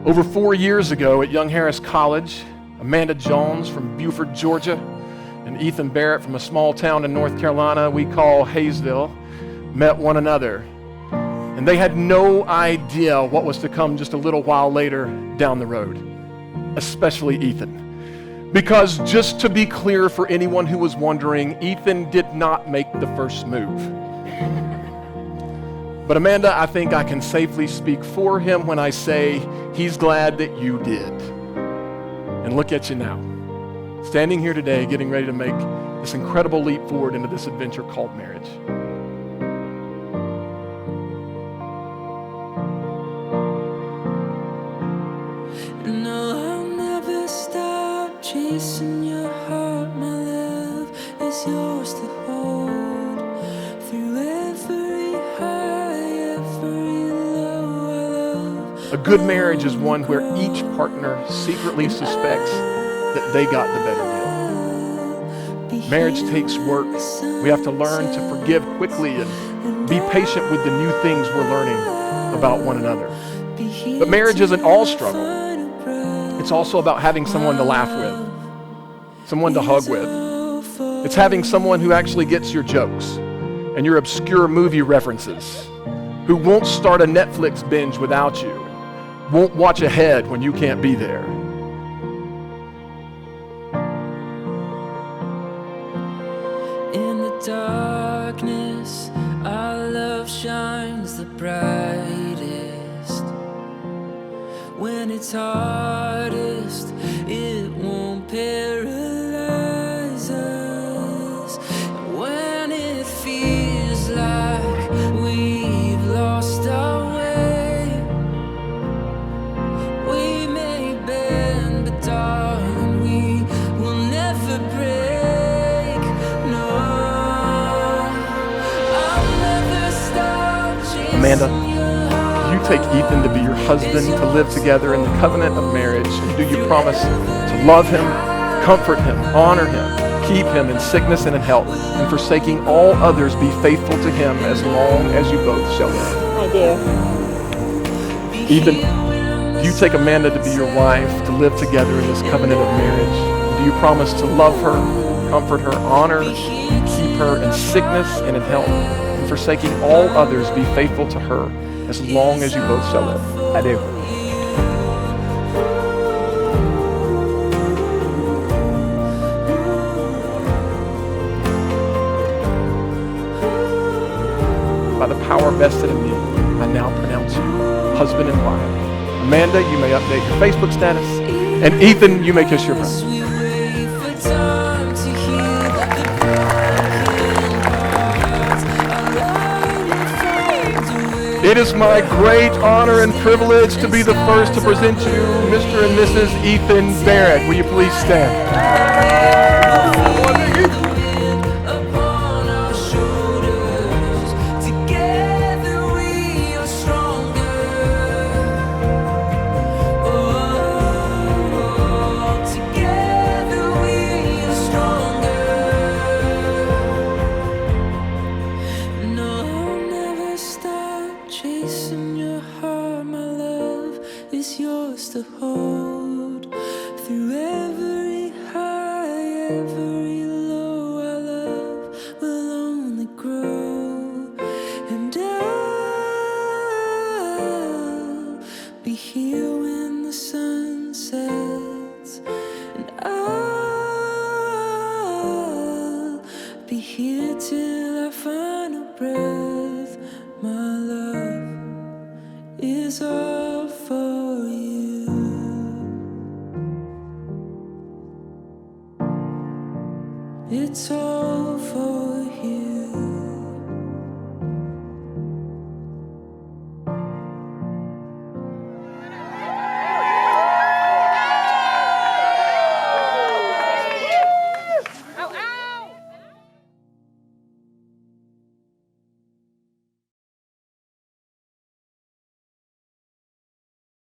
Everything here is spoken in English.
Over 4 years ago at Young Harris College, Amanda Jones from Beaufort, Georgia, and Ethan Barrett from a small town in North Carolina we call Hayesville met one another. And they had no idea what was to come just a little while later down the road, especially Ethan. Because just to be clear for anyone who was wondering, Ethan did not make the first move. But Amanda, I think I can safely speak for him when I say he's glad that you did. And look at you now, standing here today, getting ready to make this incredible leap forward into this adventure called marriage. No, I'll never stop chasing your heart. My love is yours to hold through every high, every low. I love. A good marriage is one where each partner secretly suspects that they got the better deal. Marriage takes work. We have to learn to forgive quickly and be patient with the new things we're learning about one another. But marriage isn't all struggle. It's also about having someone to laugh with, someone to hug with. It's having someone who actually gets your jokes and your obscure movie references, who won't start a Netflix binge without you, won't watch ahead when you can't be there. In the darkness, our love shines the brightest. When it's hardest, it won't paralyze us. When it feels like we've lost our way, we may bend, but darling, we will never break. No, I'll never stop chasing Amanda, you take Ethan to be your husband, to live together in the covenant of marriage, and do you promise to love him, comfort him, honor him, keep him in sickness and in health, and forsaking all others, be faithful to him as long as you both shall live? I do. Ethan, do you take Amanda to be your wife, to live together in this covenant of marriage? And do you promise to love her, comfort her, honor, and keep her in sickness and in health, and forsaking all others, be faithful to her as long as you both shall live? I do. By the power vested in me, I now pronounce you husband and wife. Amanda, you may update your Facebook status, and Ethan, you may kiss your bride. we wait for time to heal the broken parts. Our love will find a way. It is my great honor and privilege to be the first to present you Mr. and Mrs. Ethan Barrett. Will you please stand? Upon our shoulders, together we are stronger. Oh, together we are stronger. No, I'll never stop chasing your heart. My love is yours to hold through every high, every low. Our love will only grow, and I'll be here when the sun sets, and I'll be here till our final breath. My love is all for you. It's all for you.